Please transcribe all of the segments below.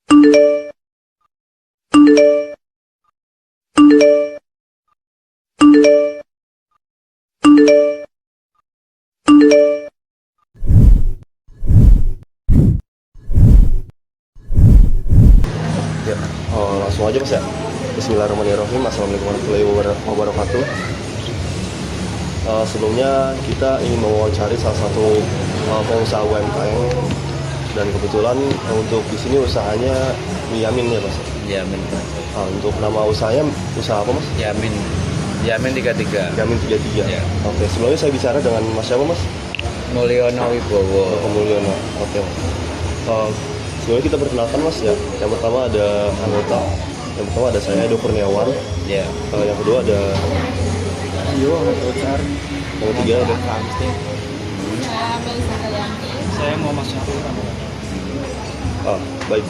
Ya, langsung aja Mas ya. Bismillahirrahmanirrahim. Assalamualaikum warahmatullahi wabarakatuh. Sebelumnya kita ingin mewawancari salah satu pengusaha UMKM, dan kebetulan untuk di sini usahanya Yamin ya Mas. Yamin. Untuk nama usahanya usaha apa Mas? Yamin 33. Yamin 33. Ya. Oke, sebelumnya saya bicara dengan Mas siapa Mas? Mulyono Wibowo. Mulyono. Oke Mas. Sebelumnya kita perkenalkan Mas ya. Yang pertama ada anggota. Yang pertama ada saya Edo Kurniawan. Ya. Yang kedua ada Yo, Bocar. yang ketiga ada Saya mau masuk. baik.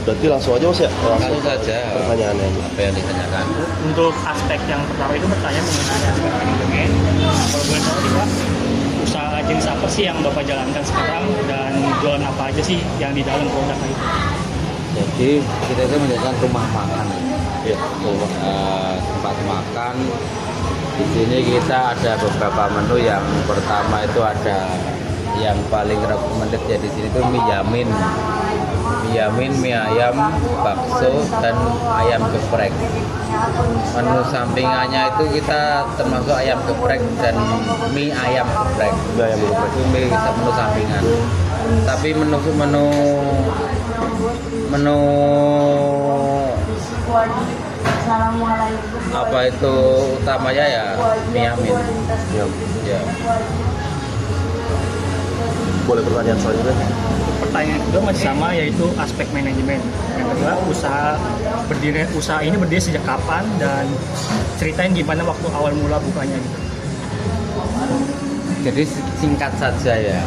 Berarti langsung aja Mas ya. Langsung saja. Pertanyaannya. Apa yang ditanyakan? Untuk aspek yang pertama itu bertanya mengenai aspek manajemen. Kalau boleh tahu nih Pak, usaha jenis apa sih yang Bapak jalankan sekarang dan jualan apa aja sih yang di dalam produk itu? Jadi kita itu menjadikan rumah makan. Iya, rumah. Tempat makan. Di sini kita ada beberapa menu. Yang pertama itu ada yang paling recommended ya di sini itu mie Yamin. Mie Yamin, mie ayam, bakso, dan ayam geprek. Menu sampingannya itu kita termasuk ayam geprek dan mie ayam geprek. Mie ayam geprek. Itu menu sampingan. Tapi menu apa itu utamanya ya mie Yamin. Ya. Boleh pertanyaan selanjutnya? Pertanyaan kedua masih sama, yaitu aspek manajemen. Yang kedua, usaha ini berdiri sejak kapan dan ceritain gimana waktu awal mula bukanya gitu. Jadi singkat saja ya.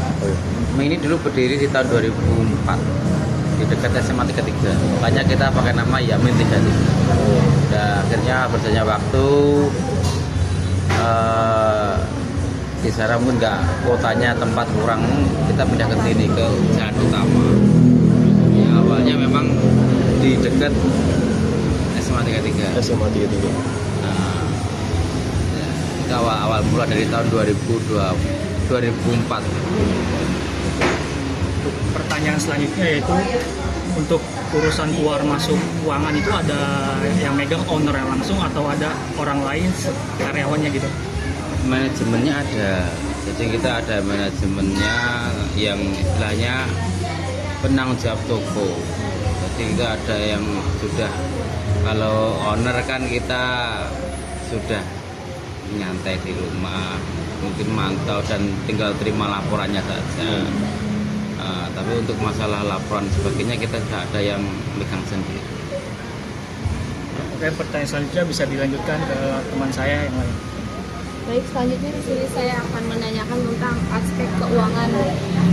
Mie ini dulu berdiri di tahun 2004 di dekat SMA 33. Makanya kita pakai nama Yamin 33. Dan akhirnya berjalannya waktu di sana pun kotanya tempat kurang, kita pindah ke sini ke jalan utama. Ya, awalnya memang di dekat SMA 33. SMA 33. Nah, ya, itu awal mula dari tahun 2004. Pertanyaan selanjutnya yaitu untuk urusan keluar masuk keuangan itu ada yang megang owner yang langsung atau ada orang lain karyawannya gitu? Manajemennya ada, jadi kita ada manajemennya yang istilahnya penanggung jawab toko. Jadi kita ada yang sudah, kalau owner kan kita sudah nyantai di rumah, mungkin mantau dan tinggal terima laporannya saja. Tapi untuk masalah laporan sebagainya kita sudah ada yang megang sendiri. Oke, pertanyaan selanjutnya bisa dilanjutkan ke teman saya yang lain. Baik, selanjutnya di sini saya akan menanyakan tentang aspek keuangan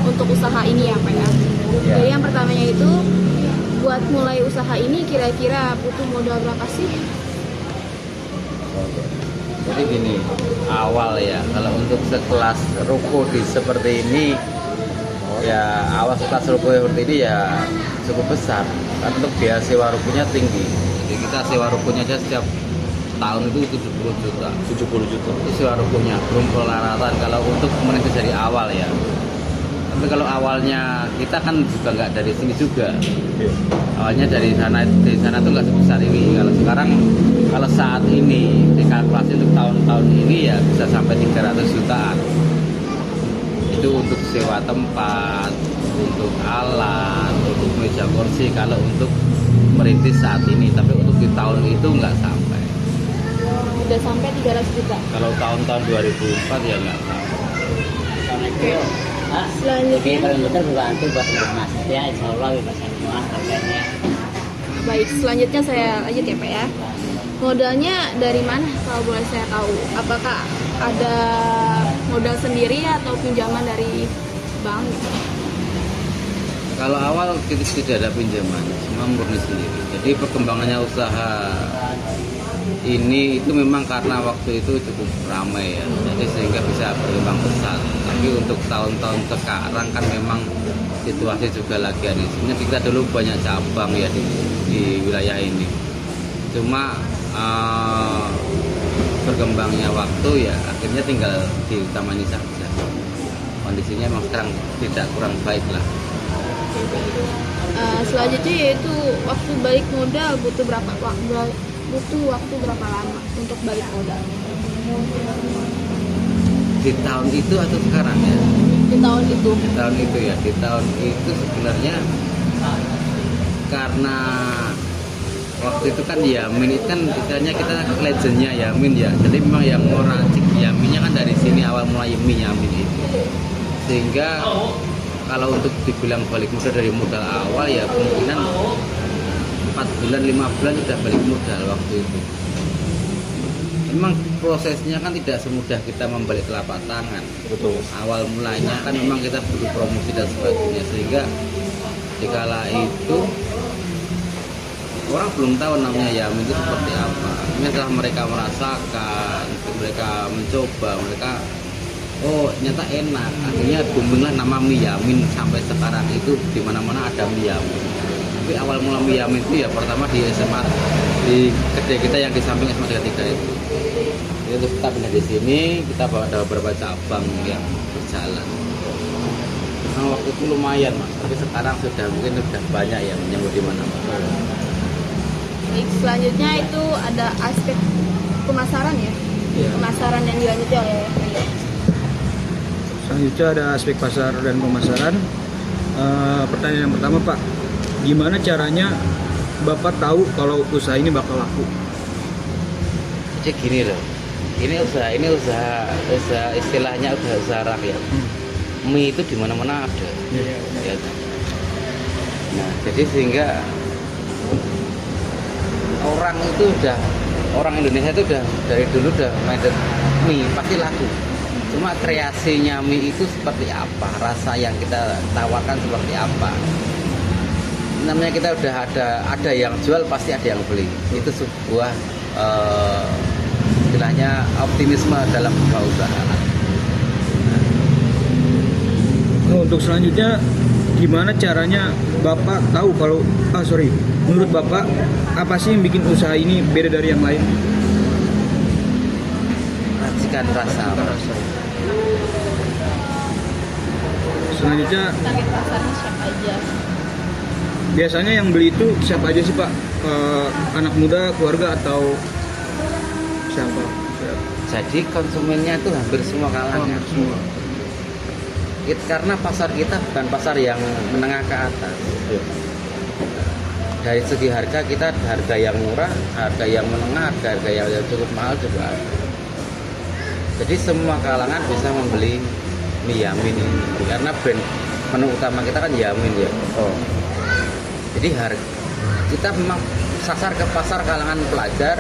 untuk usaha ini ya Pak ya. Jadi yang pertamanya itu, buat mulai usaha ini kira-kira butuh modal berapa sih? Jadi gini, awal ya, kalau untuk sekelas ruko seperti ini, ya awal sekelas ruko seperti ini ya cukup besar. Karena untuk biaya sewa rukonya tinggi. Jadi kita sewa rukonya aja setiap tahun itu 70 juta. 70 juta. Itu sewa rukonya, belum peralatan kalau untuk merintis dari awal ya. Tapi kalau awalnya kita kan juga nggak dari sini juga. Awalnya dari sana tuh nggak sebesar ini. Kalau sekarang, kalau saat ini dikalkulasi untuk tahun-tahun ini ya bisa sampai 300 jutaan. Itu untuk sewa tempat, untuk alat, untuk meja kursi. Kalau untuk merintis saat ini, tapi untuk di tahun itu nggak sampai. Udah sampai 300 juta. Kalau tahun-tahun 2004 ya nggak sampai. Selanjutnya, bantu buat Mas ya, insya Allah bisa semua harganya. baik, selanjutnya saya lanjut ya Pak ya. Modalnya dari mana kalau boleh saya tahu? Apakah ada modal sendiri atau pinjaman dari bank gitu? Kalau awal kita tidak ada pinjaman, semua murni sendiri. Jadi perkembangannya usaha ini itu memang karena waktu itu cukup ramai ya, jadi sehingga bisa berkembang besar. Tapi untuk tahun-tahun sekarang kan memang situasi juga lagi ada di sini. Kita dulu banyak cabang ya di wilayah ini. Cuma berkembangnya waktu ya akhirnya tinggal di Taman ini saja. Kondisinya memang sekarang tidak kurang baik lah. Selanjutnya yaitu waktu balik modal butuh waktu berapa lama untuk balik modal? Di tahun itu atau sekarang ya? Di tahun itu. Di tahun itu ya, di tahun itu sebenarnya karena waktu itu kan Yamin itu kan istilahnya kita legendnya Yamin ya, jadi memang yang meracik Yaminnya kan dari sini awal mulai mie Yamin itu, sehingga kalau untuk dibilang balik modal dari modal awal ya kemungkinan 4 bulan 5 bulan sudah balik modal waktu itu. Memang prosesnya kan tidak semudah kita membalik telapak tangan. Betul. Awal mulanya kan memang kita butuh promosi dan sebagainya, sehingga dikala itu orang belum tahu namanya Yamin itu seperti apa. Ini setelah mereka merasakan, mereka mencoba, mereka oh ternyata enak. Akhirnya boominglah nama mie Yamin sampai sekarang itu di mana-mana ada mie Yamin. Tapi awal mula mie Yamin itu ya pertama di SMA di kedai kita yang di samping SMA 33 itu. Jadi kita pindah di sini, kita ada beberapa cabang yang berjalan. Nah, waktu itu lumayan mas, tapi sekarang mungkin sudah banyak yang menyambut di mana-mana. Baik, selanjutnya itu ada aspek pemasaran ya. Iya. Pemasaran yang dilanjuti oleh Rio. Selanjutnya ada aspek pasar dan pemasaran. Pertanyaan yang pertama Pak, gimana caranya Bapak tahu kalau usaha ini bakal laku? Jadi gini loh, ini usaha istilahnya usaha rakyat. Mie itu di mana-mana ada. Ya. Nah, jadi sehingga orang Indonesia itu udah dari dulu udah minded mie pasti laku. Cuma kreasinya mie itu seperti apa, rasa yang kita tawarkan seperti apa. Namanya kita udah ada yang jual pasti ada yang beli. Itu sebuah istilahnya optimisme dalam sebuah usaha. Nah, untuk selanjutnya gimana caranya Bapak tahu kalau menurut Bapak apa sih yang bikin usaha ini beda dari yang lain? Racikan rasa. Selanjutnya Target pasarnya siapa aja? biasanya yang beli itu siapa aja sih Pak? Anak muda, keluarga atau siapa? Jadi konsumennya itu hampir semua kalangan. Semua. Karena pasar kita bukan pasar yang menengah ke atas. Dari segi harga kita ada harga yang murah, harga yang menengah, harga yang cukup mahal juga ada. Jadi semua kalangan bisa membeli mie Yamin ini. Karena brand menu utama kita kan Yamin ya. Jadi kita memang sasar ke pasar kalangan pelajar,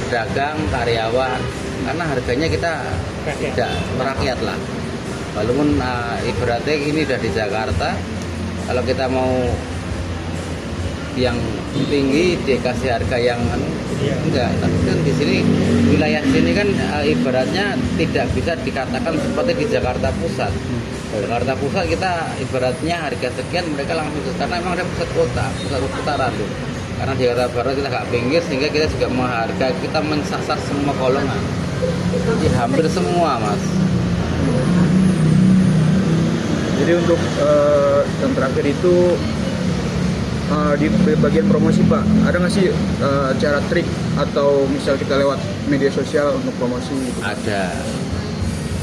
pedagang, karyawan. Karena harganya kita tidak merakyat lah. Walaupun ibaratnya ini udah di Jakarta, kalau kita mau yang tinggi dikasih harga yang enggak, tapi kan di sini wilayah sini kan ibaratnya tidak bisa dikatakan seperti di Jakarta Pusat. Jakarta Pusat kita ibaratnya harga sekian mereka langsung karena memang ada pusat kota, pusat putaran tuh. Karena di Jakarta Barat kita nggak pinggir sehingga kita juga menghargai, kita mensasar semua golongan. Jadi hampir semua mas. Jadi untuk yang terakhir itu di bagian promosi Pak, ada nggak sih cara trik atau misal kita lewat media sosial untuk promosi? Ada.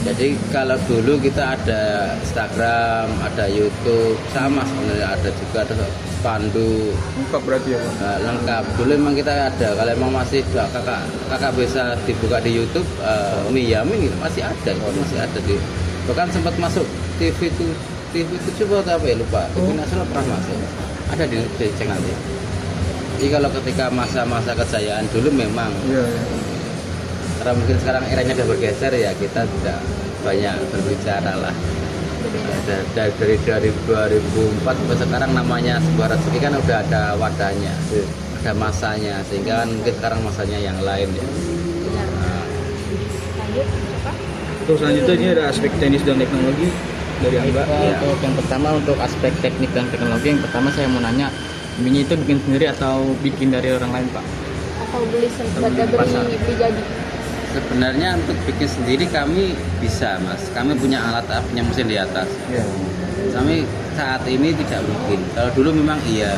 Jadi kalau dulu kita ada Instagram, ada YouTube, sama sebenarnya ada juga ada pandu. Lengkap berarti ya Pak? Nah, lengkap. Dulu memang kita ada. Kalau memang masih kakak bisa dibuka di YouTube, mie Yamin gitu, masih ada, masih ada di. Bahkan sempat masuk TV 7 atau apa ya lupa. TV nasional pernah masuk. Ada di channel itu. Jadi kalau ketika masa-masa kejayaan dulu memang. Iya. Karena mungkin sekarang eranya sudah bergeser ya, kita tidak banyak berbicara lah. Dari 2004 sampai sekarang namanya sebuah rezeki kan udah ada wadahnya, ada masanya, sehingga kan mungkin sekarang masanya yang lain ya. Lanjut, apa? Terus selanjutnya ini ada aspek teknis dan teknologi. dari Mbak. Iya. Untuk yang pertama untuk aspek teknik dan teknologi, yang pertama saya mau nanya, mie itu bikin sendiri atau bikin dari orang lain Pak? Atau beli Pasar. beli jadi. Sebenarnya untuk bikin sendiri kami bisa mas, kami punya alat, punya mesin di atas. Iya. Kami saat ini tidak bikin. Kalau dulu memang iya.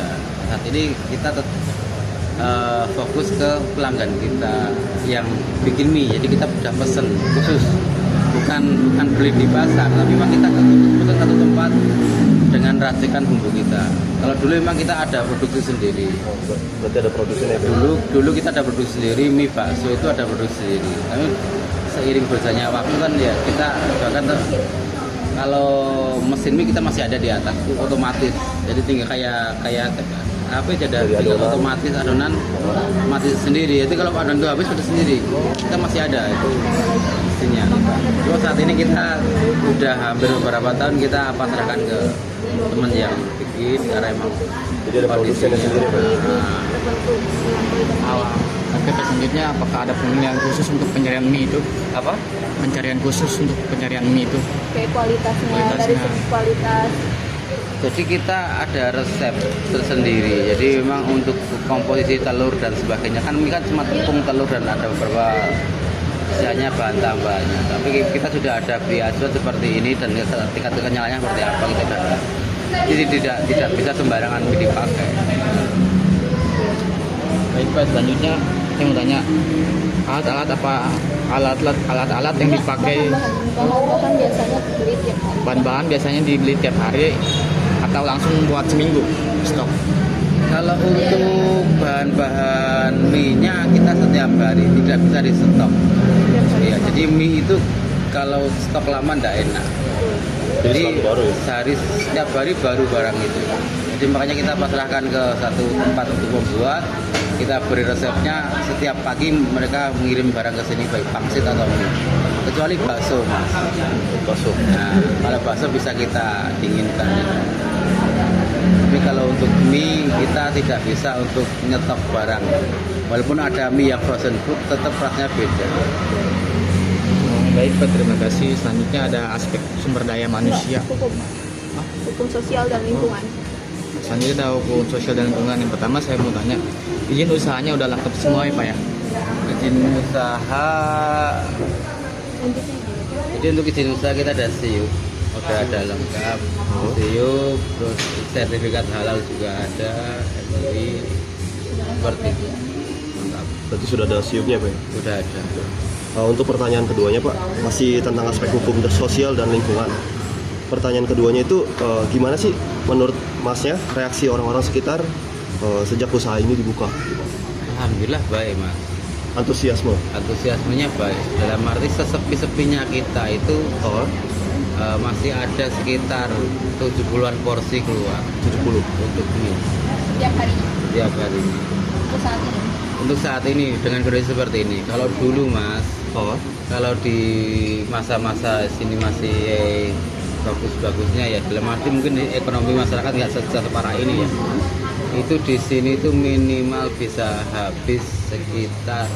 Saat ini kita fokus ke pelanggan kita yang bikin mie. Jadi kita sudah pesen khusus, bukan beli di pasar, tapi memang kita ke satu tempat dengan racikan bumbu kita. Kalau dulu memang kita ada produksi sendiri. Oh, berarti ada produksinya ya? Dulu kita ada produksi sendiri, mie bakso itu ada produksi sendiri. Tapi seiring berjalannya waktu kan ya kita bahkan kalau mesin mie kita masih ada di atas, itu otomatis. Jadi tinggal kayak apa aja ada tinggal otomatis adonan mati sendiri. Jadi kalau adonan itu habis sudah sendiri, kita masih ada itu mesinnya. Cuma saat ini kita udah hampir beberapa tahun kita pasrahkan ke teman yang bikin karena emang Jadi ada produksinya sendiri Pak? Oke, selanjutnya apakah ada penilaian khusus untuk pencarian mie itu? apa? Pencarian khusus untuk pencarian mie itu? Kayak kualitasnya, dari segi kualitas. Jadi kita ada resep tersendiri. Jadi memang untuk komposisi telur dan sebagainya kan mie kan cuma tepung telur dan ada beberapa sisanya bahan tambahannya. Tapi kita sudah ada biasa seperti ini dan tingkat kenyalnya seperti apa kita sudah ada. Jadi tidak bisa sembarangan mie dipakai. Baik Pak, selanjutnya saya mau tanya, alat-alat yang dipakai, Bahan-bahan biasanya beli tiap hari. bahan-bahan biasanya dibeli tiap hari atau langsung buat seminggu stok? Kalau untuk bahan-bahan mie-nya kita setiap hari tidak bisa di stok. Ya, jadi mie itu kalau stok lama tidak enak. Jadi selalu baru ya? setiap hari baru barang itu. Jadi makanya kita pasrahkan ke satu tempat untuk membuat. Kita beri resepnya, setiap pagi mereka mengirim barang ke sini baik pangsit atau mie. Kecuali bakso mas. Bakso. Nah, kalau bakso bisa kita dinginkan. Tapi kalau untuk mie kita tidak bisa untuk nyetok barang. Walaupun ada mie yang frozen food, tetap rasanya beda. Baik Pak, terima kasih. Selanjutnya ada aspek sumber daya manusia. Hukum sosial dan lingkungan. Selanjutnya ada hukum sosial dan lingkungan. Yang pertama saya mau tanya, izin usahanya udah lengkap semua ya Pak ya? Izin usaha, jadi untuk izin usaha kita ada SIUP, udah ada lengkap. SIUP, terus sertifikat halal juga ada, MUI, seperti itu. Lengkap. Berarti sudah ada SIUP-nya Pak ya? Sudah ada. Untuk pertanyaan keduanya Pak, masih tentang aspek hukum sosial dan lingkungan. Pertanyaan keduanya itu gimana sih menurut Masnya reaksi orang-orang sekitar sejak usaha ini dibuka? Alhamdulillah baik mas. Antusiasmenya baik. Dalam arti sesepi-sepinya kita itu masih ada sekitar 70-an porsi keluar. 70 untuk mie. Tiap hari. Tiap hari. Untuk saat ini. Untuk saat ini dengan kondisi seperti ini. Kalau dulu mas, kalau di masa-masa sini masih bagus-bagusnya ya, dalam arti mungkin ekonomi masyarakat nggak separah ini ya. Itu di sini tuh minimal bisa habis sekitar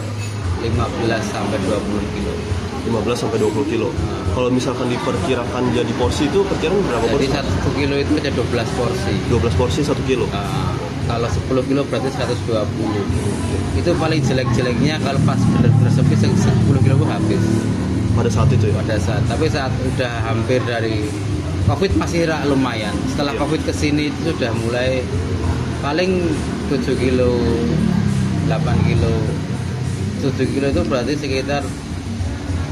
15 sampai 20 kilo. 15 sampai 20 kilo. Kalau misalkan diperkirakan jadi porsi itu perkiraan berapa Jadi porsi? 1 kilo itu ada 12 porsi. 12 porsi 1 kilo. Kalau 10 kilo berarti 120. Itu paling jelek-jeleknya kalau pas benar-benar sepi 10 kilo itu habis. Pada saat itu ya? Pada saat, tapi saat udah hampir dari COVID masih lumayan. Setelah COVID kesini itu sudah mulai paling 7 kilo, 8 kilo. 7 kilo itu berarti sekitar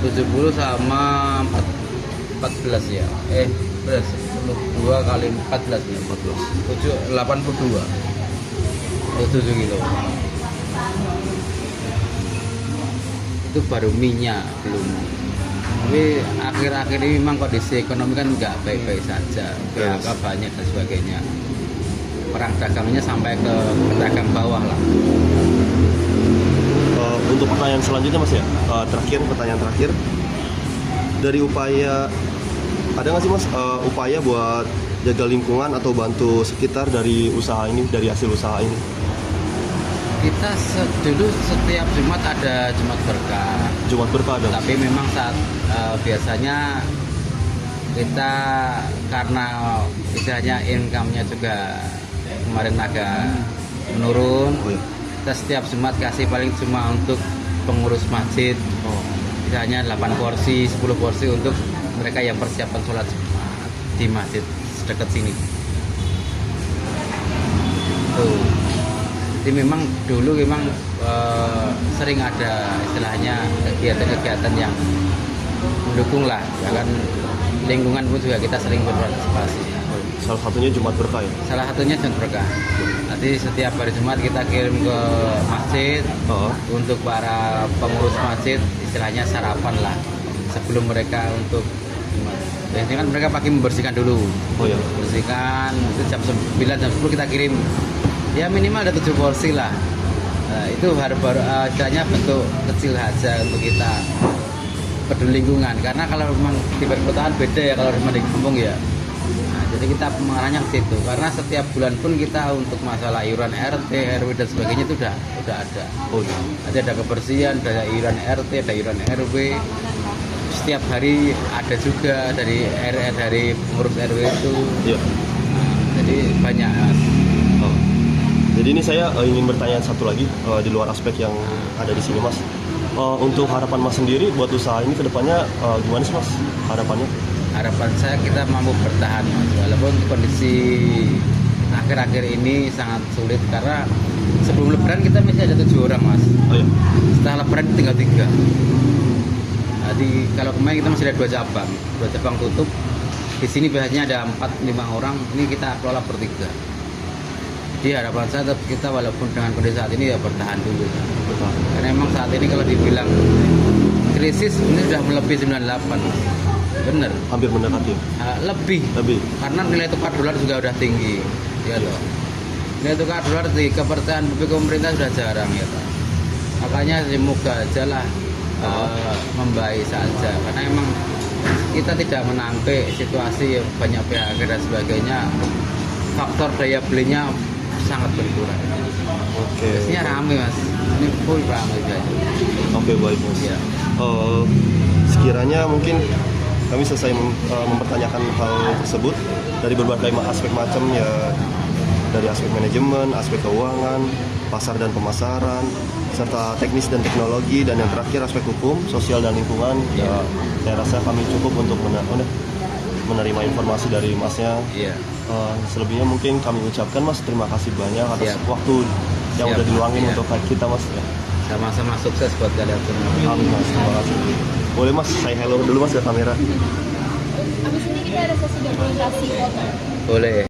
70 sama 14 ya. Beras 2 kali 14 ya. 82. 7 kilo. Itu baru minyak belum. Tapi akhir-akhir ini memang kondisi ekonomi kan nggak baik-baik saja, PHK banyak dan sebagainya. Perang dagangnya sampai ke pedagang bawah lah. Untuk pertanyaan selanjutnya Mas ya, pertanyaan terakhir dari upaya, ada nggak sih Mas upaya buat jaga lingkungan atau bantu sekitar dari usaha ini, dari hasil usaha ini? Kita dulu setiap Jumat ada Jumat Berkah. Jumat Berkah ada. Tapi memang saat biasanya kita karena istilahnya income-nya juga kemarin agak menurun. Oh, iya. Kita setiap Jumat kasih paling cuma untuk pengurus masjid. Misalnya 8 porsi, 10 porsi untuk mereka yang persiapan sholat Jumat di masjid dekat sini. Tuh. Jadi memang dulu sering ada istilahnya kegiatan-kegiatan yang mendukung lah, ya kan, lingkungan pun juga kita sering berpartisipasi. Salah satunya Jumat Berkah ya. Salah satunya Jumat Berkah. Nanti setiap hari Jumat kita kirim ke masjid untuk para pengurus masjid, istilahnya sarapan lah sebelum mereka untuk Jumat. Biasanya kan mereka pagi membersihkan dulu. Oh ya. Bersihkan, itu jam 9, jam 10 kita kirim. Ya minimal ada 7 porsi lah. Nah, itu baru istilahnya bentuk kecil aja untuk kita peduli lingkungan. Karena kalau memang di perkotaan beda ya kalau rumah di kampung ya. Nah, jadi kita mengarahnya ke situ. Karena setiap bulan pun kita untuk masalah iuran RT, RW dan sebagainya itu udah ada. Oh iya. Nanti ada kebersihan, ada iuran RT, ada iuran RW. Setiap hari ada juga dari pengurus RW itu. Iya. Jadi banyak. Mas. Oh. Jadi ini saya ingin bertanya satu lagi di luar aspek yang ada di sini, Mas. Untuk harapan Mas sendiri buat usaha ini kedepannya gimana sih, Mas? Harapannya? Harapan saya kita mampu bertahan, Mas. Walaupun kondisi akhir-akhir ini sangat sulit karena sebelum Lebaran kita masih ada 7 orang, Mas. Oh iya. Setelah Lebaran tinggal 3. Jadi kalau kemarin kita masih ada 2 cabang tutup. Di sini biasanya ada 4-5 orang. Ini kita kelola bertiga. Jadi harapan saya tetap kita walaupun dengan kondisi saat ini ya bertahan dulu. Betul. Karena memang saat ini kalau dibilang krisis ini sudah melebihi 98. Bener. Hampir mendekati. Lebih. Karena nilai tukar dolar juga udah tinggi. Ya toh. Nilai tukar dolar di kepercayaan publik pemerintah sudah jarang ya toh. Makanya semoga aja lah membaik saja. Karena memang kita tidak menampik situasi banyak PHK dan sebagainya. Faktor daya belinya sangat berkurang. Oke. Biasanya rame, Mas. Ini full rame guys. Oke, baik, Mas. Ya. Sekiranya mungkin kami selesai mempertanyakan hal tersebut dari berbagai aspek macam ya, dari aspek manajemen, aspek keuangan, pasar dan pemasaran, serta teknis dan teknologi, dan yang terakhir aspek hukum, sosial dan lingkungan. Ya, saya rasa kami cukup untuk menerima informasi dari Masnya. Iya. Selebihnya mungkin kami ucapkan, Mas, terima kasih banyak atas Siap. waktu yang Siap. udah diluangin Iya. untuk kita, Mas. Ya. Sama-sama sukses buat kalian semua. Amin, Mas. Terima kasih. Boleh, Mas, saya hello dulu, Mas, ke kamera. Abis ini kita ada sesi dokumentasi foto. Boleh.